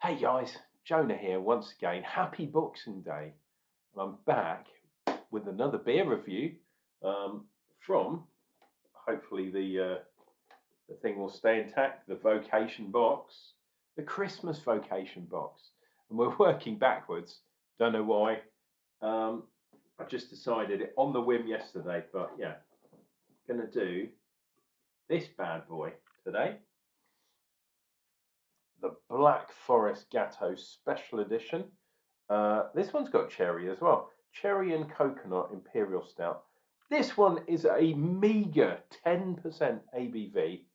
Hey guys, Jonah here once again. Happy Boxing Day. And I'm back with another beer review from, hopefully the thing will stay intact, the Vocation box, the Christmas Vocation box. And we're working backwards. Don't know why. I just decided it on the whim yesterday, but yeah, gonna do this bad boy today. The Black Forest Gateau Special Edition. This one's got cherry as well. Cherry and coconut Imperial Stout. This one is a meager 10% ABV.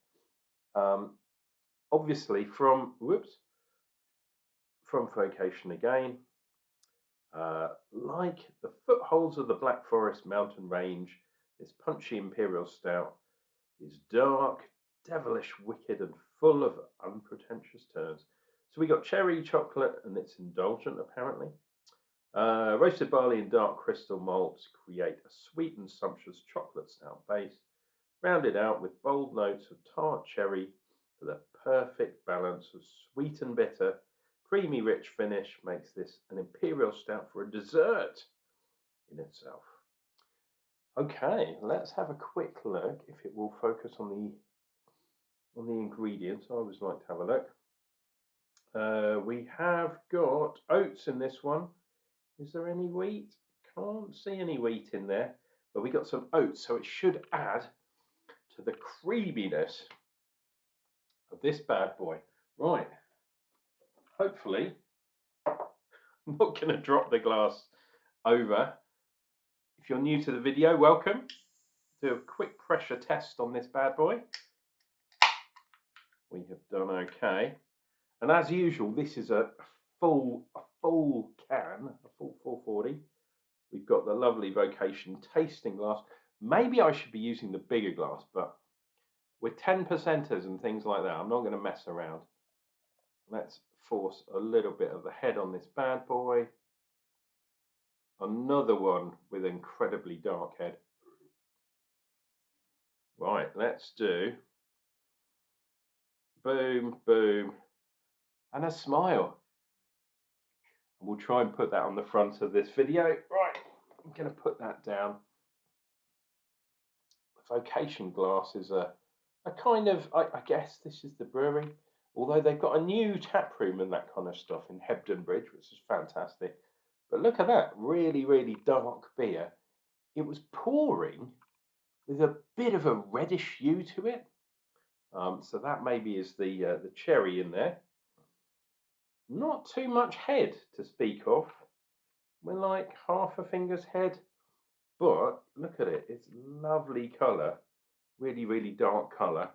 Obviously from Vocation again. Like the footholds of the Black Forest mountain range, this punchy Imperial Stout is dark, devilish, wicked, and full of unpretentious turns. So we got cherry, chocolate, and it's indulgent apparently. Roasted barley and dark crystal malts create a sweet and sumptuous chocolate stout base, rounded out with bold notes of tart cherry for the perfect balance of sweet and bitter. Creamy, rich finish makes this an imperial stout for a dessert in itself. Okay, let's have a quick look if it will focus on the ingredients. I always like to have a look. We have got oats in this one. Is there any wheat? Can't see any wheat in there, but we got some oats, so it should add to the creaminess of this bad boy. Right, hopefully, I'm not going to drop the glass over. If you're new to the video, welcome. Do a quick pressure test on this bad boy. We have done okay. And as usual, this is a full can, a full 440. We've got the lovely Vocation tasting glass. Maybe I should be using the bigger glass, but with 10%ers and things like that, I'm not going to mess around. Let's force a little bit of the head on this bad boy. Another one with incredibly dark head. Right, let's do boom, boom, and a smile. And we'll try and put that on the front of this video. Right, I'm going to put that down. The Vocation glass is a kind of, I guess this is the brewery, although they've got a new tap room and that kind of stuff in Hebden Bridge, which is fantastic. But look at that, really, really dark beer. It was pouring with a bit of a reddish hue to it. So that maybe is the cherry in there. Not too much head to speak of. We're like half a finger's head, but look at it. It's lovely colour, really, really dark colour.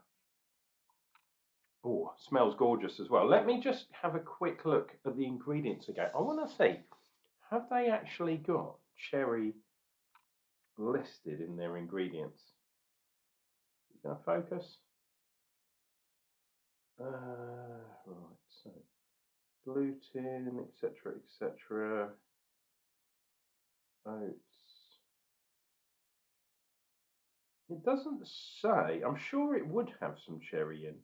Oh, smells gorgeous as well. Let me just have a quick look at the ingredients again. I want to see, have they actually got cherry listed in their ingredients? You going to focus? Right, so gluten, etc., etc. Oats. It doesn't say. I'm sure it would have some cherry in,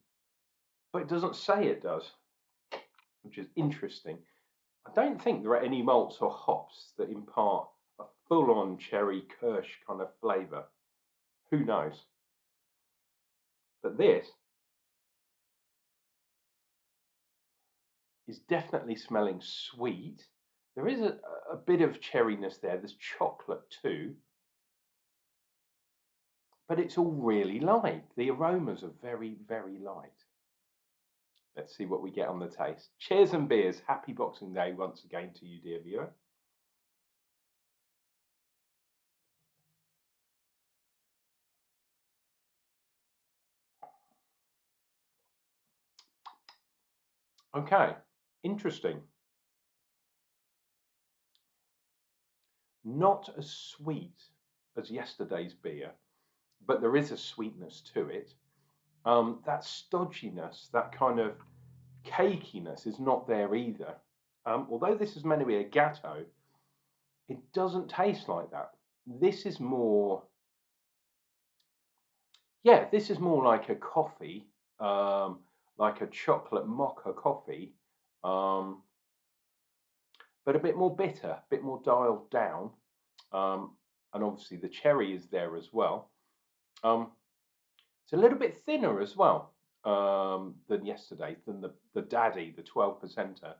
but it doesn't say it does, which is interesting. I don't think there are any malts or hops that impart a full-on cherry kirsch kind of flavour. Who knows? But this is definitely smelling sweet. There is a bit of cherryness there. There's chocolate too. But it's all really light. The aromas are very, very light. Let's see what we get on the taste. Cheers and beers. Happy Boxing Day once again to you, dear viewer. Okay, interesting. Not as sweet as yesterday's beer, but there is a sweetness to it. That stodginess, that kind of cakiness is not there either. Although this is meant to be a Gateau, it doesn't taste like that. This is more, yeah, this is more like a coffee, like a chocolate mocha coffee, but a bit more bitter, a bit more dialed down. And obviously the cherry is there as well. It's a little bit thinner as well than yesterday, than the Daddy, the 12%er.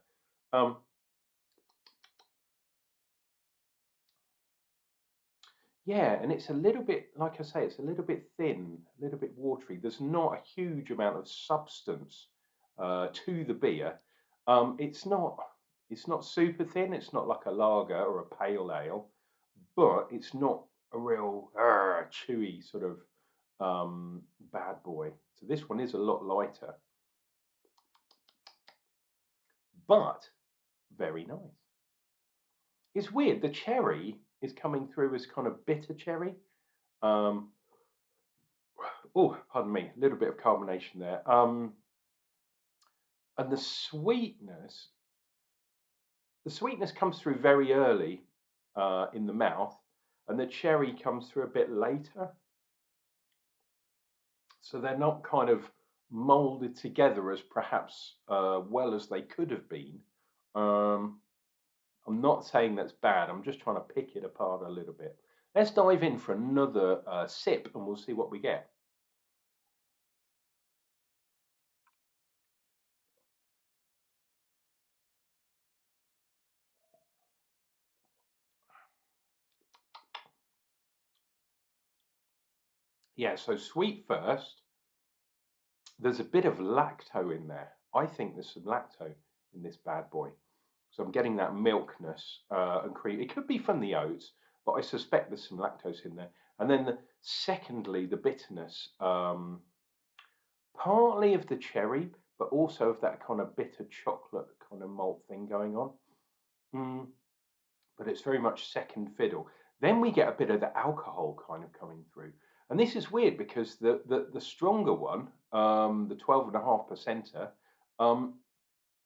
Yeah, and it's a little bit, like I say, it's a little bit thin, a little bit watery. There's not a huge amount of substance to the beer. It's not super thin. It's not like a lager or a pale ale, but it's not a real chewy sort of bad boy. So this one is a lot lighter, but very nice. It's weird. The cherry is coming through as kind of bitter cherry. Oh, pardon me, a little bit of carbonation there. And the sweetness comes through very early in the mouth, and the cherry comes through a bit later. So they're not kind of molded together as perhaps well as they could have been. I'm not saying that's bad. I'm just trying to pick it apart a little bit. Let's dive in for another sip and we'll see what we get. Yeah, so sweet first. There's a bit of lacto in there. I think there's some lacto in this bad boy. So I'm getting that milkness and cream. It could be from the oats, but I suspect there's some lactose in there. And then secondly, the bitterness, partly of the cherry, but also of that kind of bitter chocolate kind of malt thing going on. But it's very much second fiddle. Then we get a bit of the alcohol kind of coming through. And this is weird because the stronger one, the 12.5%er,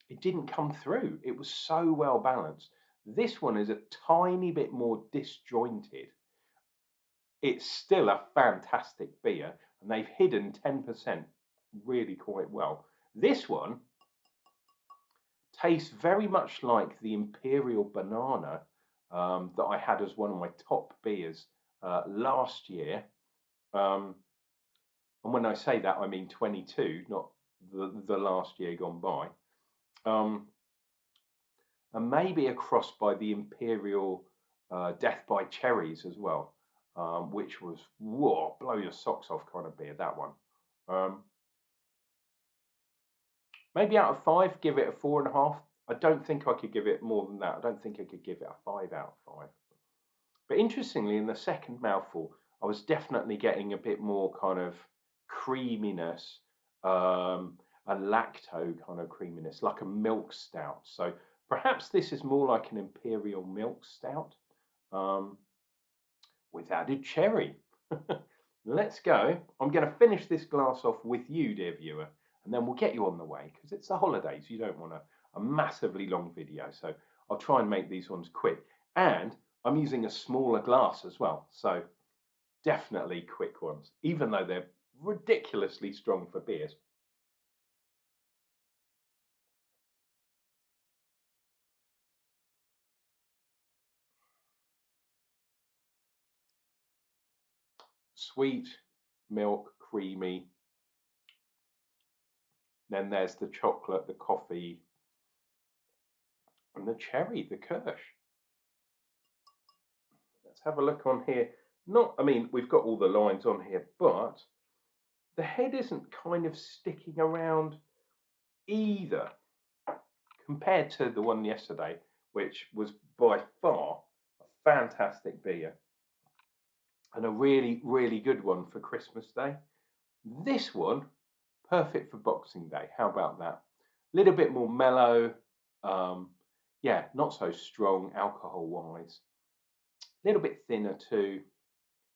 it didn't come through. It was so well balanced. This one is a tiny bit more disjointed. It's still a fantastic beer, and they've hidden 10% really quite well. This one tastes very much like the Imperial Banana that I had as one of my top beers last year. And when I say that, I mean 22, not the last year gone by. And maybe a cross by the Imperial Death by Cherries as well, which was, whoa, blow your socks off kind of beer, that one. Maybe out of 5, give it a 4.5. I don't think I could give it more than that. I don't think I could give it a 5 out of 5. But interestingly, in the second mouthful, I was definitely getting a bit more kind of creaminess, a lacto kind of creaminess, like a milk stout. So perhaps this is more like an imperial milk stout with added cherry. Let's go. I'm going to finish this glass off with you, dear viewer, and then we'll get you on the way because it's the holidays. You don't want a massively long video. So I'll try and make these ones quick. And I'm using a smaller glass as well. So definitely quick ones, even though they're ridiculously strong for beers. Sweet, milk, creamy. Then there's the chocolate, the coffee, and the cherry, the kirsch. Let's have a look on here. I mean, we've got all the lines on here, but the head isn't kind of sticking around either compared to the one yesterday, which was by far a fantastic beer and a really, really good one for Christmas Day. This one, perfect for Boxing Day. How about that? A little bit more mellow. Yeah, not so strong alcohol-wise. A little bit thinner too,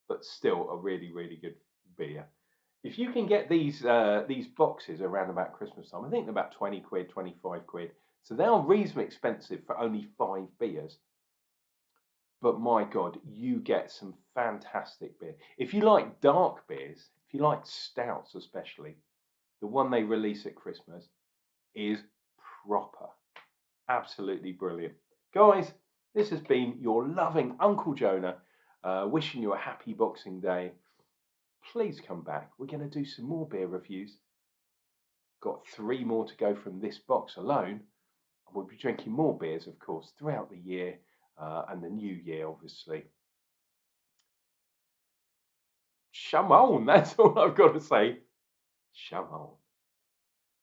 but still a really, really good beer. If you can get these boxes around about Christmas time, I think they're about 20 quid, 25 quid. So they are reasonably expensive for only 5 beers. But my God, you get some fantastic beer. If you like dark beers, if you like stouts especially, the one they release at Christmas is proper. Absolutely brilliant. Guys, this has been your loving Uncle Jonah, wishing you a happy Boxing Day. Please come back. We're going to do some more beer reviews. Got 3 more to go from this box alone. And we'll be drinking more beers, of course, throughout the year and the new year, obviously. Shamon, that's all I've got to say. Shamon.